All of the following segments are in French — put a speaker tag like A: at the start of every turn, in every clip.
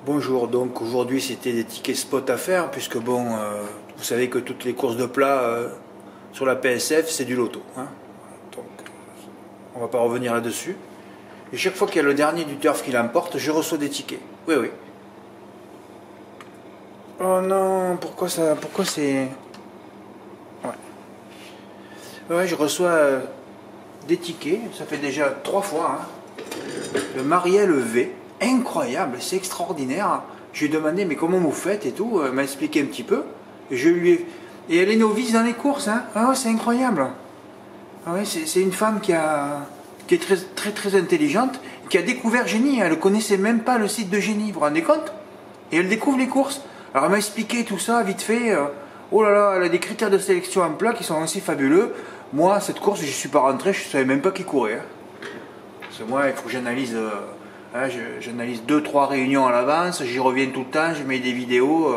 A: Bonjour, donc aujourd'hui c'était des tickets spot à faire puisque bon, vous savez que toutes les courses de plat sur la PSF c'est du loto, hein. Donc on va pas revenir là-dessus. Et chaque fois qu'il y a le dernier du turf qui l'emporte, je reçois des tickets. Oui, oui. Oh non, pourquoi ça, pourquoi c'est... Ouais, je reçois des tickets, ça fait déjà 3 fois, hein. Le Marielle V, incroyable, c'est extraordinaire. Je lui ai demandé mais comment vous faites et tout, elle m'a expliqué un petit peu. Et je lui ai... Et elle est novice dans les courses, hein. Ah ouais, c'est incroyable. Ah ouais, c'est une femme qui est très intelligente, qui a découvert Génie. Elle ne connaissait même pas le site de Génie, vous vous rendez compte? Et elle découvre les courses. Alors elle m'a expliqué tout ça vite fait. Oh là là, elle a des critères de sélection en plat qui sont assez fabuleux. Moi, cette course, je ne suis pas rentré, je ne savais même pas qui courait, hein. Parce que moi, il faut que j'analyse, j'analyse 2-3 réunions à l'avance, j'y reviens tout le temps, je mets des vidéos.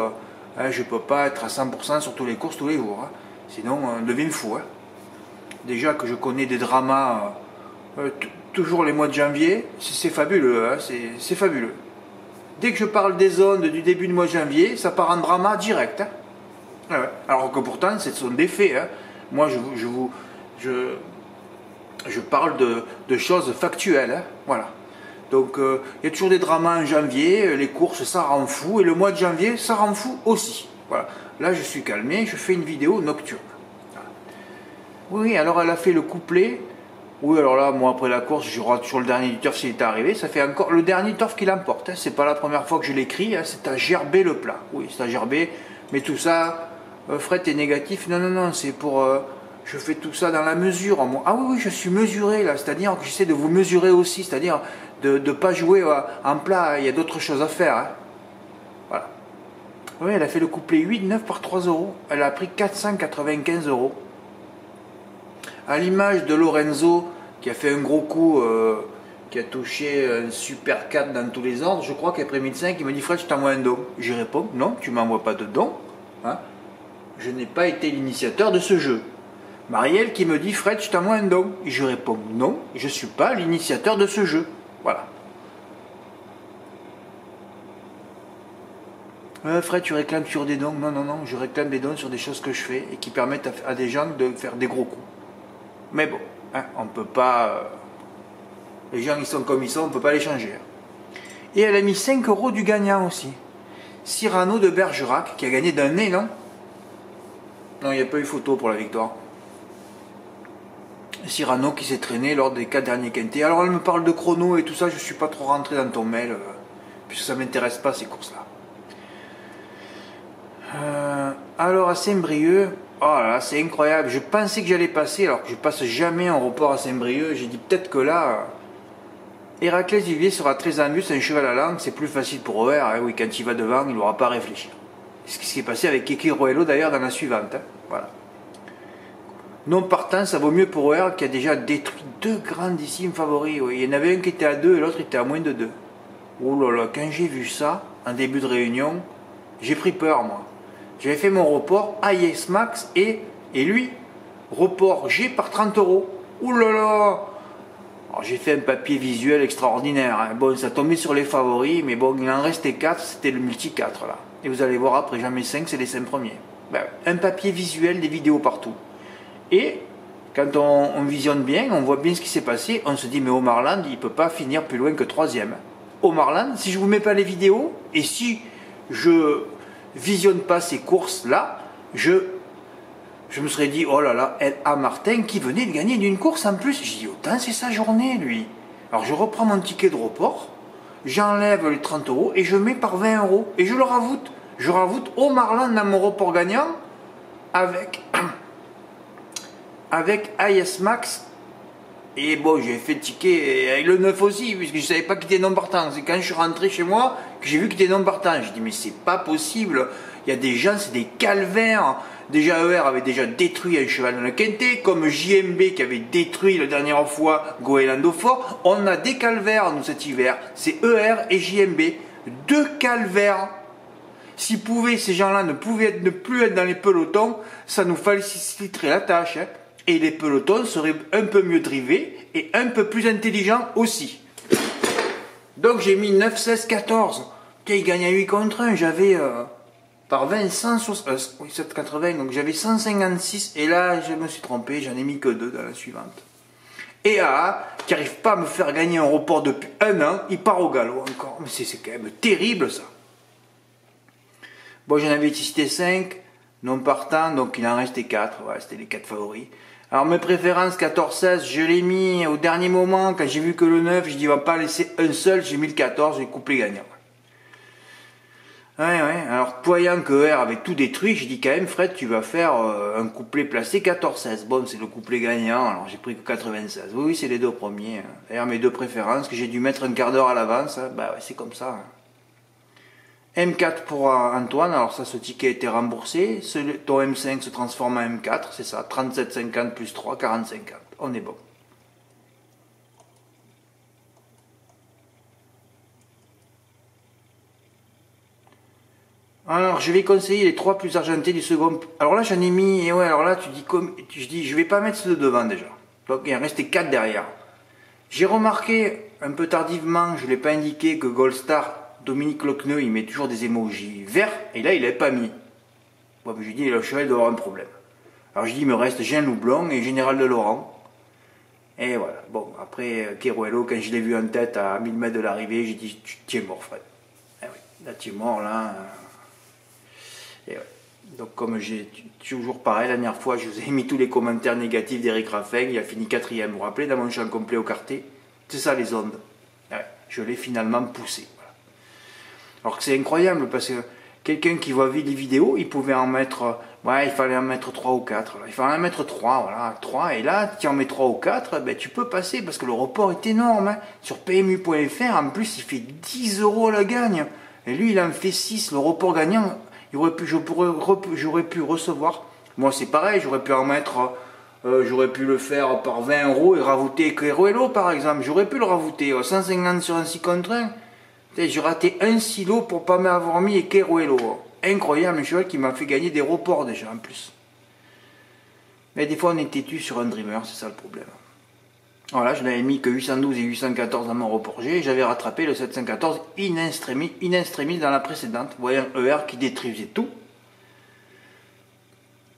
A: Je ne peux pas être à 100% sur toutes les courses tous les jours, hein. Sinon, on devient fou, hein. Déjà que je connais des dramas toujours les mois de janvier, c'est fabuleux, hein, c'est fabuleux. Dès que je parle des zones du début du mois de janvier, ça part en drama direct, hein. Ah ouais. Alors que pourtant, ce sont des faits, hein. Moi, je parle de choses factuelles, hein. Voilà. Donc, il y a toujours des dramas en janvier, les courses, ça rend fou, et le mois de janvier, ça rend fou aussi. Voilà. Là, je suis calmé, je fais une vidéo nocturne. Voilà. Oui, alors elle a fait le couplet. Oui, alors là, moi, après la course, je rate sur le dernier du turf s'il est arrivé. Ça fait encore le dernier turf qui l'emporte, hein. C'est pas la première fois que je l'écris, hein. C'est à gerber le plat. Oui, c'est à gerber, mais tout ça, Fred est négatif. Non, non, non, c'est pour... je fais tout ça dans la mesure. Ah oui, oui, je suis mesuré là, c'est-à-dire que j'essaie de vous mesurer aussi, c'est-à-dire de ne pas jouer en plat, il y a d'autres choses à faire, hein. Voilà. Oui, elle a fait le couplet 8-9 par 3 euros. Elle a pris 495 euros. À l'image de Lorenzo, qui a fait un gros coup, qui a touché un super 4 dans tous les ordres, je crois qu'après 1005, il me dit Fred, je t'envoie un don. J'y réponds non, tu m'envoies pas de don, hein. Je n'ai pas été l'initiateur de ce jeu. Marielle qui me dit Fred, je t'envoie un don. Et je réponds non, je ne suis pas l'initiateur de ce jeu. Voilà. Fred, tu réclames sur des dons? Non, non, non, je réclame des dons sur des choses que je fais et qui permettent à des gens de faire des gros coups. Mais bon, hein, on ne peut pas... les gens, ils sont comme ils sont, on ne peut pas les changer. Et elle a mis 5 euros du gagnant aussi. Cyrano de Bergerac, qui a gagné d'un nez, non? Non, il n'y a pas eu photo pour la victoire. Cyrano qui s'est traîné lors des 4 derniers quintés. Alors elle me parle de chrono et tout ça, je ne suis pas trop rentré dans ton mail, puisque ça ne m'intéresse pas ces courses-là. Alors à Saint-Brieuc, oh là là, c'est incroyable. Je pensais que j'allais passer, alors que je passe jamais en report à Saint-Brieuc. J'ai dit peut-être que là, Héraclès Vivier sera très en vue, c'est un cheval à langue, c'est plus facile pour OR, hein. Oui, quand il va devant, il n'aura pas à réfléchir. C'est ce qui s'est passé avec Keke Roello d'ailleurs dans la suivante, hein. Voilà. Non partant, ça vaut mieux pour OR qui a déjà détruit 2 grandissimes favoris. Oui. Il y en avait un qui était à 2 et l'autre était à moins de 2. Oh là là, quand j'ai vu ça, en début de réunion, j'ai pris peur moi. J'avais fait mon report AIS Max et lui, report G par 30 euros. Ouh là là. Alors j'ai fait un papier visuel extraordinaire, hein. Bon, ça tombait sur les favoris, mais bon, il en restait 4, c'était le multi 4 là. Et vous allez voir après, jamais 5, c'est les 5 premiers. Ben, un papier visuel, des vidéos partout. Et quand on visionne bien, on voit bien ce qui s'est passé, on se dit mais Omarland, il ne peut pas finir plus loin que 3e. Omarland, si je ne vous mets pas les vidéos, et si je visionne pas ces courses-là, je me serais dit, oh là là, L.A. Martin qui venait de gagner d'une course en plus. J'ai dit, autant c'est sa journée, lui. Alors je reprends mon ticket de report, j'enlève les 30 euros et je mets par 20 euros. Et je le ravoute. Je ravoute Omarland dans mon report gagnant avec AIS Max. Et bon, j'ai fait le ticket avec le 9 aussi, puisque je ne savais pas qu'il était non partant. C'est quand je suis rentré chez moi que j'ai vu qu'il était non partant. J'ai dit, mais c'est pas possible. Il y a des gens, c'est des calvaires. Déjà, ER avait déjà détruit un cheval dans le quintet, comme JMB qui avait détruit la dernière fois Goélando Fort. On a des calvaires, nous, cet hiver. C'est ER et JMB. 2 calvaires. Si ces gens-là ne plus être dans les pelotons, ça nous faciliterait la tâche, hein. Et les pelotons seraient un peu mieux drivés et un peu plus intelligents aussi. Donc j'ai mis 9, 16, 14. Tiens, il gagne à 8 contre 1. J'avais par 20, 160, oui, 780, donc j'avais 156. Et là, je me suis trompé, j'en ai mis que 2 dans la suivante. Et AA, qui n'arrive pas à me faire gagner un report depuis un an, il part au galop encore. Mais c'est quand même terrible ça. Bon, j'en avais cité 5 non partants, donc il en restait 4. Voilà, c'était les 4 favoris. Alors mes préférences 14-16, je l'ai mis au dernier moment, quand j'ai vu que le 9, je dis on va pas laisser un seul, j'ai mis le 14, j'ai couplé gagnant. Ouais, alors voyant que R avait tout détruit, j'ai dit quand même Fred, tu vas faire un couplet placé 14-16. Bon, c'est le couplet gagnant, alors j'ai pris que 96. Oui, c'est les deux premiers. Hein. D'ailleurs, mes deux préférences, que j'ai dû mettre un quart d'heure à l'avance, hein. Bah ouais, c'est comme ça. Hein. M4 pour Antoine, alors ça, ce ticket a été remboursé. Ton M5 se transforme en M4, c'est ça, 37,50 plus 3, 40,50. On est bon. Alors, je vais conseiller les 3 plus argentés du second. Alors là, j'en ai mis, et ouais, alors là, je dis, je vais pas mettre ceux de devant déjà. Donc, il en restait 4 derrière. J'ai remarqué, un peu tardivement, je ne l'ai pas indiqué, que Goldstar, Dominique Lochneux, il met toujours des emojis verts, et là, il l'avait pas mis. Bon, je lui dis, le cheval doit avoir un problème. Alors, je dis, il me reste Jean Loublon et Général de Laurent. Et voilà. Bon, après, Kerouelo, quand je l'ai vu en tête à 1000 mètres de l'arrivée, j'ai dit, tu es mort, Fred. Eh oui, là, tu es mort, là. Et ouais. Donc comme j'ai toujours pareil, la dernière fois je vous ai mis tous les commentaires négatifs d'Eric Raffin, il a fini 4e, vous vous rappelez, dans mon champ complet au quartier. C'est ça les ondes. Ouais, je l'ai finalement poussé. Voilà. Alors que c'est incroyable parce que quelqu'un qui voit les vidéos, il pouvait en mettre, ouais, il fallait en mettre 3 ou 4. Il fallait en mettre 3, voilà, 3. Et là, tu en mets 3 ou 4, ben, tu peux passer parce que le report est énorme. Hein. Sur PMU.fr, en plus, il fait 10 € la gagne. Et lui, il en fait 6, le report gagnant. J'aurais pu recevoir, moi c'est pareil, j'aurais pu en mettre, j'aurais pu le faire par 20 € et rajouter Kerouelo par exemple, j'aurais pu le rajouter 150 sur un 6 contre 1. J'ai raté un silo pour pas m'avoir mis Kerouelo. Incroyable, un cheval qui m'a fait gagner des reports déjà en plus. Mais des fois on est têtu sur un dreamer, c'est ça le problème. Voilà, je n'avais mis que 812 et 814 dans mon report G, et j'avais rattrapé le 714 in extremis dans la précédente. Vous voyez un ER qui détruisait tout.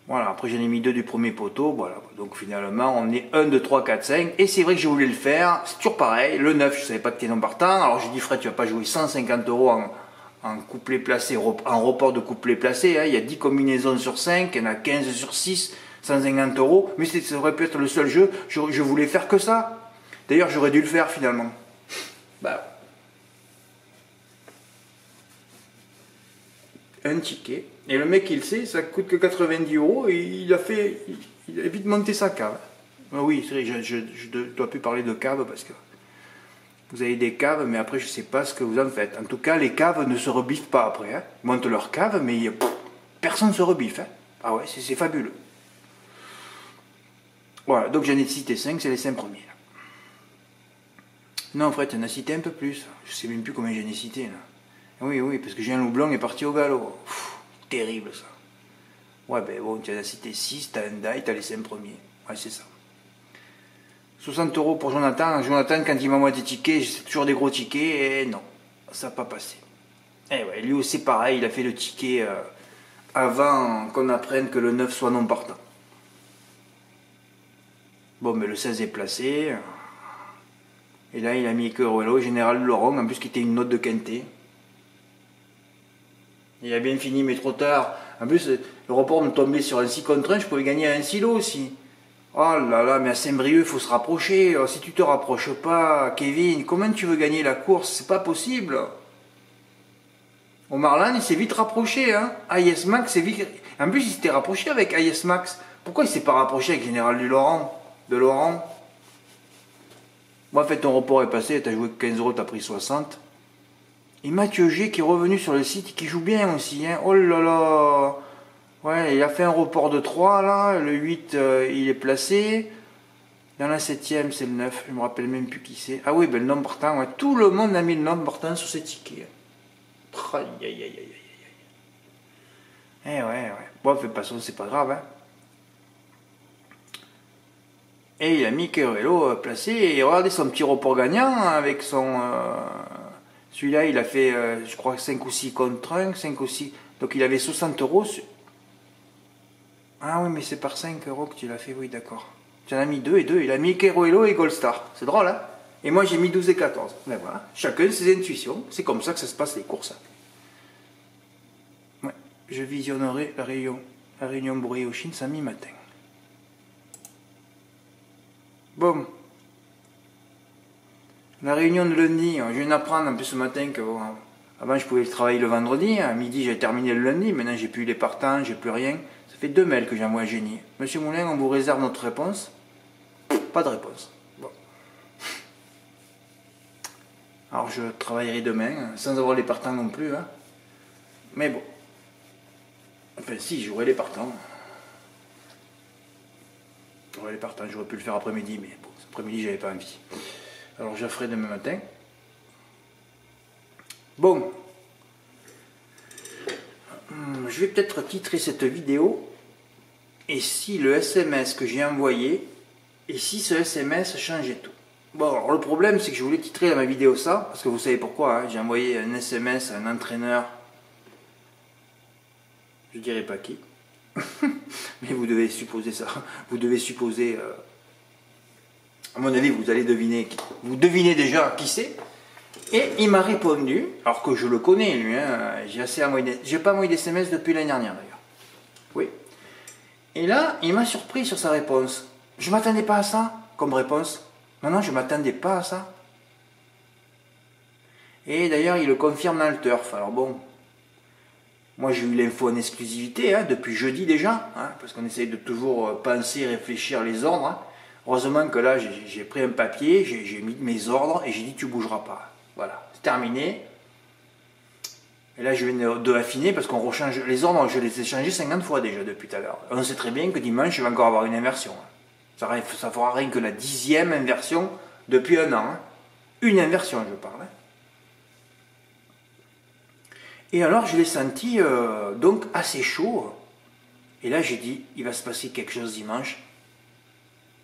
A: Voilà, après j'en ai mis 2 du premier poteau, voilà. Donc finalement on est 1, 2, 3, 4, 5. Et c'est vrai que je voulais le faire, c'est toujours pareil. Le 9, je savais pas que tu étais non partant. Alors j'ai dit Fred, tu vas pas jouer 150 € en couplet placé, en report de couplet placé. Hein. Il y a 10 combinaisons sur 5, il y en a 15 sur 6. 150 €, mais ça aurait pu être le seul jeu, je voulais faire que ça. D'ailleurs, j'aurais dû le faire finalement. Bah, un ticket. Et le mec, il sait, ça coûte que 90 € et il a vite monté sa cave. Oui, c'est vrai, je ne dois plus parler de cave parce que vous avez des caves, mais après, je ne sais pas ce que vous en faites. En tout cas, les caves ne se rebiffent pas après. Hein. Ils montent leur cave, mais personne ne se rebiffe. Hein. Ah ouais, c'est fabuleux. Voilà, donc j'en ai cité 5, c'est les 5 premiers. Là. Non, Fred, tu en as cité un peu plus. Je sais même plus combien j'en ai cité. Là. Oui, parce que Jean Loublon est parti au galop. Pff, terrible ça. Ouais, ben bon, tu en as cité 6, t'as un die, t'as les 5 premiers. Ouais, c'est ça. 60 € pour Jonathan. Jonathan, quand il m'envoie des tickets, c'est toujours des gros tickets, et non, ça n'a pas passé. Et ouais, lui aussi pareil, il a fait le ticket avant qu'on apprenne que le 9 soit non partant. Bon, mais le 16 est placé. Et là, il a mis Kerouelo, Général Laurent, en plus qui était une note de quintet. Il a bien fini, mais trop tard. En plus, le report me tombait sur un 6 contre 1, je pouvais gagner à un silo aussi. Oh là là, mais à Saint-Brieuc, il faut se rapprocher. Si tu te rapproches pas, Kevin, comment tu veux gagner la course? C'est pas possible. Au Marlan, il s'est vite rapproché. Hein. AIS Max, c'est vite... En plus, il s'était rapproché avec AIS Max. Pourquoi il s'est pas rapproché avec Général de Laurent? Moi, en fait, ton report est passé, tu as joué 15 €, tu as pris 60. Et Mathieu G qui est revenu sur le site, qui joue bien aussi. Hein. Oh là là. Ouais, il a fait un report de 3 là. Le 8, il est placé. Dans la 7ème, c'est le 9. Je me rappelle même plus qui c'est. Ah oui, ben, le nombre partant. Ouais. Tout le monde a mis le nombre partant sur ses tickets. Aïe, aïe, aïe, aïe, aïe. Eh ouais. Bon, de toute façon, c'est pas grave. Hein. Et il a mis Kerouelo placé, et regardez son petit report gagnant avec son Celui-là, il a fait, je crois, 5 ou 6 contre 1, 5 ou 6. Donc il avait 60 euros. Ah oui, mais c'est par 5 euros que tu l'as fait, oui, d'accord. Tu en as mis 2 et 2. Il a mis Keroelo et Gold Star. C'est drôle, hein? Et moi, j'ai mis 12 et 14. Ben voilà, chacun ses intuitions. C'est comme ça que ça se passe, les courses. Ouais, je visionnerai la réunion Bourrier-Chine samedi matin. Bon. La réunion de lundi, je viens d'apprendre un peu ce matin que bon, avant je pouvais travailler le vendredi, à midi j'ai terminé le lundi, maintenant j'ai plus les partants, j'ai plus rien. Ça fait 2 mails que j'envoie à Génie. Monsieur Moulin, on vous réserve notre réponse. Pas de réponse. Bon. Alors je travaillerai demain, sans avoir les partants non plus. Hein. Mais bon. Enfin si, j'aurai les partants. J'aurai les partants, j'aurais pu le faire après-midi, mais bon, après-midi j'avais pas envie. Alors je la ferai demain matin. Bon. Je vais peut-être titrer cette vidéo. Et si le SMS que j'ai envoyé, et si ce SMS changeait tout. Bon, alors le problème c'est que je voulais titrer dans ma vidéo ça, parce que vous savez pourquoi, hein, j'ai envoyé un SMS à un entraîneur, je dirais pas qui, mais vous devez supposer ça, vous devez supposer, à mon avis vous allez deviner, vous devinez déjà qui c'est, et il m'a répondu, alors que je le connais lui, hein, j'ai pas envoyé d'SMS depuis l'année dernière d'ailleurs, oui, et là il m'a surpris sur sa réponse, je m'attendais pas à ça comme réponse. Non, je ne m'attendais pas à ça. Et d'ailleurs, il le confirme dans le turf. Alors bon, moi j'ai eu l'info en exclusivité, hein, depuis jeudi déjà, hein, parce qu'on essaye de toujours penser, réfléchir les ordres. Hein. Heureusement que là, j'ai pris un papier, j'ai mis mes ordres et j'ai dit tu bougeras pas. Voilà, c'est terminé. Et là, je viens de affiner parce qu'on rechange les ordres, je les ai changés 50 fois déjà depuis tout à l'heure. On sait très bien que dimanche, je vais encore avoir une inversion. Hein. Ça fera rien que la 10e inversion depuis un an. Hein. Une inversion, je parle. Hein. Et alors, je l'ai senti donc assez chaud. Et là, j'ai dit, il va se passer quelque chose dimanche.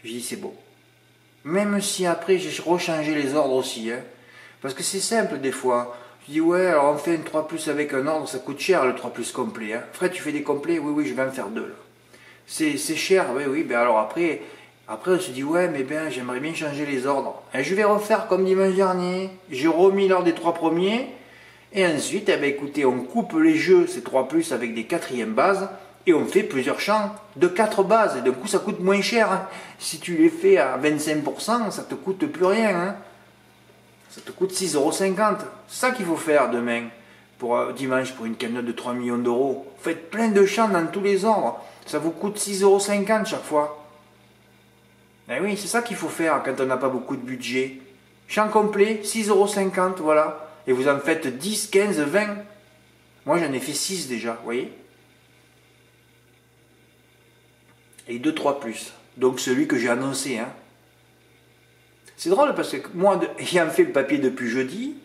A: J'ai dit, c'est beau. Même si après, j'ai rechangé les ordres aussi. Hein. Parce que c'est simple des fois. Je dis, ouais, alors on fait un 3+ avec un ordre, ça coûte cher le 3+ complet. Hein. Fred, tu fais des complets? Oui, je vais en faire 2. C'est cher, oui, ben alors après on se dit, ouais, mais ben, j'aimerais bien changer les ordres. Et je vais refaire comme dimanche dernier. J'ai remis l'ordre des 3 premiers. Et ensuite, eh ben, écoutez, on coupe les jeux, ces 3+, avec des 4e bases. Et on fait plusieurs champs de 4 bases. Et d'un coup, ça coûte moins cher. Hein. Si tu les fais à 25%, ça te coûte plus rien. Hein. Ça te coûte 6,50 €. C'est ça qu'il faut faire demain. Pour dimanche, pour une cagnotte de 3 millions d'euros. Faites plein de champs dans tous les ordres. Ça vous coûte 6,50 € chaque fois. Ben oui, c'est ça qu'il faut faire quand on n'a pas beaucoup de budget. Champ complet, 6,50 €, voilà. Et vous en faites 10, 15, 20. Moi, j'en ai fait 6 déjà, vous voyez. Et 2, 3+. Donc celui que j'ai annoncé. Hein. C'est drôle parce que moi, ayant fait le papier depuis jeudi,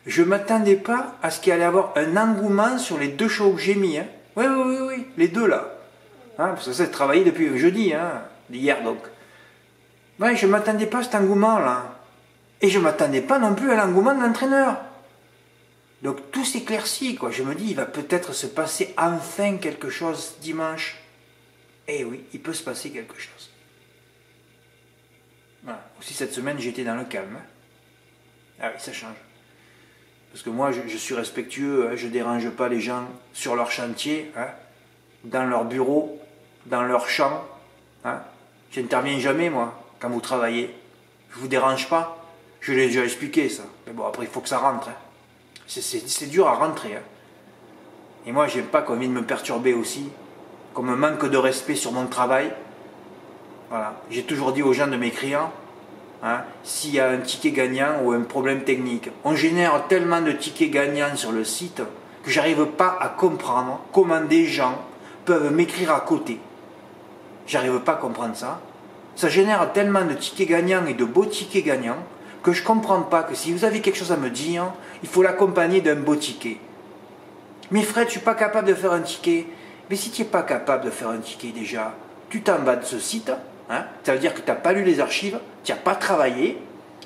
A: je ne m'attendais pas à ce qu'il allait y avoir un engouement sur les 2 shows que j'ai mis. Hein. Oui, les 2 là. Hein, parce que ça, c'est travaillé depuis jeudi, hein, d'hier donc. Ouais, je ne m'attendais pas à cet engouement-là. Et je ne m'attendais pas non plus à l'engouement de l'entraîneur. Donc tout s'éclaircit, quoi. Je me dis, il va peut-être se passer enfin quelque chose dimanche. Eh oui, il peut se passer quelque chose. Voilà. Aussi cette semaine, j'étais dans le calme. Hein. Ah oui, ça change. Parce que moi, je suis respectueux, hein, je ne dérange pas les gens sur leur chantier, hein, dans leur bureau, dans leur champ. Hein. Je n'interviens jamais, moi. Quand vous travaillez, je ne vous dérange pas. Je l'ai déjà expliqué ça. Mais bon, après il faut que ça rentre. Hein. C'est dur à rentrer. Hein. Et moi, j'aime pas qu'on vienne me perturber aussi. Qu'on me manque de respect sur mon travail. Voilà. J'ai toujours dit aux gens de m'écrire, hein, s'il y a un ticket gagnant ou un problème technique. On génère tellement de tickets gagnants sur le site que j'arrive pas à comprendre comment des gens peuvent m'écrire à côté. J'arrive pas à comprendre ça. Ça génère tellement de tickets gagnants et de beaux tickets gagnants que je ne comprends pas que si vous avez quelque chose à me dire, il faut l'accompagner d'un beau ticket. Mais Fred, je ne suis pas capable de faire un ticket. Mais si tu n'es pas capable de faire un ticket déjà, tu t'en vas de ce site, hein, ça veut dire que tu n'as pas lu les archives, tu n'as pas travaillé,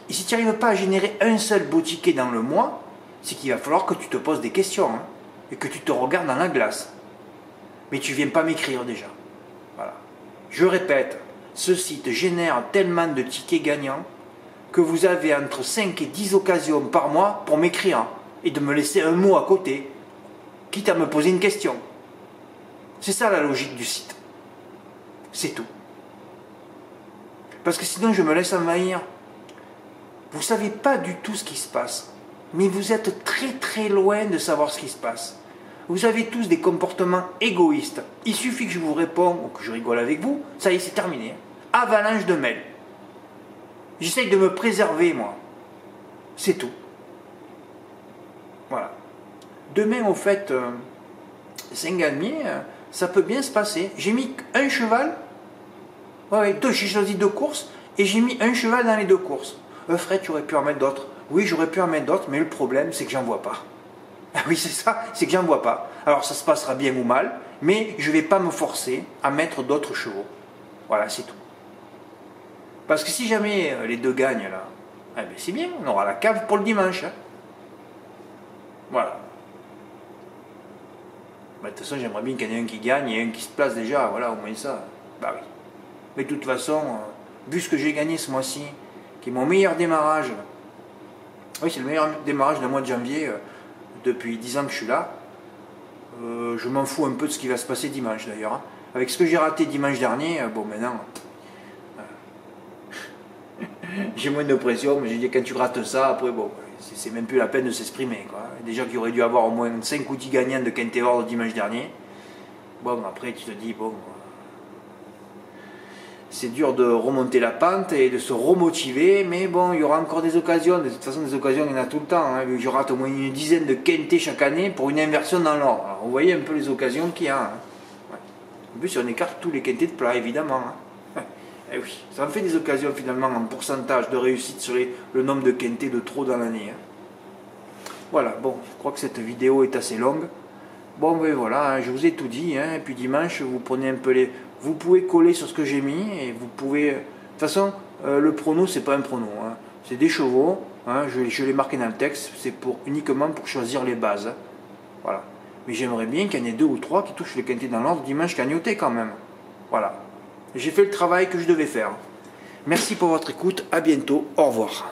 A: et si tu n'arrives pas à générer un seul beau ticket dans le mois, c'est qu'il va falloir que tu te poses des questions, hein, et que tu te regardes dans la glace. Mais tu viens pas m'écrire déjà. Voilà. Je répète, ce site génère tellement de tickets gagnants que vous avez entre 5 et 10 occasions par mois pour m'écrire et de me laisser un mot à côté, quitte à me poser une question. C'est ça la logique du site. C'est tout. Parce que sinon je me laisse envahir. Vous ne savez pas du tout ce qui se passe, mais vous êtes très très loin de savoir ce qui se passe. Vous avez tous des comportements égoïstes. Il suffit que je vous réponde ou que je rigole avec vous, ça y est, c'est terminé. Avalanche de mails. J'essaye de me préserver, moi. C'est tout. Voilà. Demain, au fait, Saint-Galmier, ça peut bien se passer. J'ai mis un cheval. Ouais, j'ai choisi 2 courses et j'ai mis un cheval dans les 2 courses. Fred, tu aurais pu en mettre d'autres. Oui, j'aurais pu en mettre d'autres, mais le problème, c'est que j'en vois pas. Ah oui, c'est ça, c'est que j'en vois pas. Alors, ça se passera bien ou mal, mais je vais pas me forcer à mettre d'autres chevaux. Voilà, c'est tout. Parce que si jamais les 2 gagnent, là, eh ben c'est bien, on aura la cave pour le dimanche. Hein. Voilà. Bah, de toute façon, j'aimerais bien qu'il y en ait un qui gagne et un qui se place déjà, voilà, au moins ça. Bah oui. Mais de toute façon, vu ce que j'ai gagné ce mois-ci, qui est mon meilleur démarrage, oui, c'est le meilleur démarrage du mois de janvier, depuis 10 ans que je suis là, je m'en fous un peu de ce qui va se passer dimanche d'ailleurs. Hein. Avec ce que j'ai raté dimanche dernier, bon maintenant, j'ai moins de pression, mais j'ai dit quand tu rates ça, après bon, c'est même plus la peine de s'exprimer. Déjà qu'il aurait dû avoir au moins 5 ou 10 gagnants de Quintet Ordre dimanche dernier. Bon, après tu te dis, bon, c'est dur de remonter la pente et de se remotiver, mais bon, il y aura encore des occasions. De toute façon, des occasions, il y en a tout le temps. Hein. Je rate au moins une dizaine de Quintet chaque année pour une inversion dans l'ordre. Alors, vous voyez un peu les occasions qu'il y a. Hein. Ouais. En plus, on écarte tous les Quintets de plat, évidemment. Hein. Et oui, ça en fait des occasions finalement en pourcentage de réussite sur le nombre de Quintets de trop dans l'année. Hein. Voilà, bon, je crois que cette vidéo est assez longue. Bon, ben voilà, hein, je vous ai tout dit. Hein, et puis dimanche, vous prenez un peu les... Vous pouvez coller sur ce que j'ai mis et vous pouvez... De toute façon, le prono, c'est pas un prono. Hein. C'est des chevaux. Hein, je l'ai marqué dans le texte. C'est uniquement pour choisir les bases. Hein. Voilà. Mais j'aimerais bien qu'il y en ait 2 ou 3 qui touchent le quintet dans l'ordre dimanche cagnoté quand même. Voilà. J'ai fait le travail que je devais faire. Merci pour votre écoute. À bientôt. Au revoir.